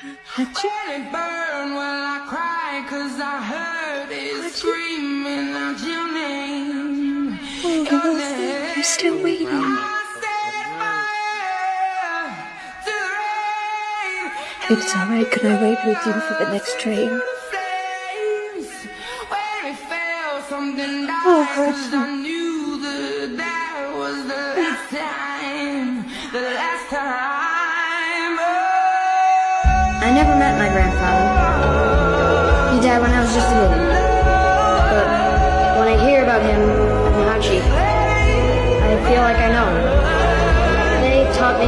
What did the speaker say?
Hachiko. Oh, Wilson, I'm still waiting. If it's alright, could I wait with you for the next train? Oh, Hachiko. I never met my grandfather. He died when I was just a baby. But when I hear about him and Hachi, I feel like I know him. They taught me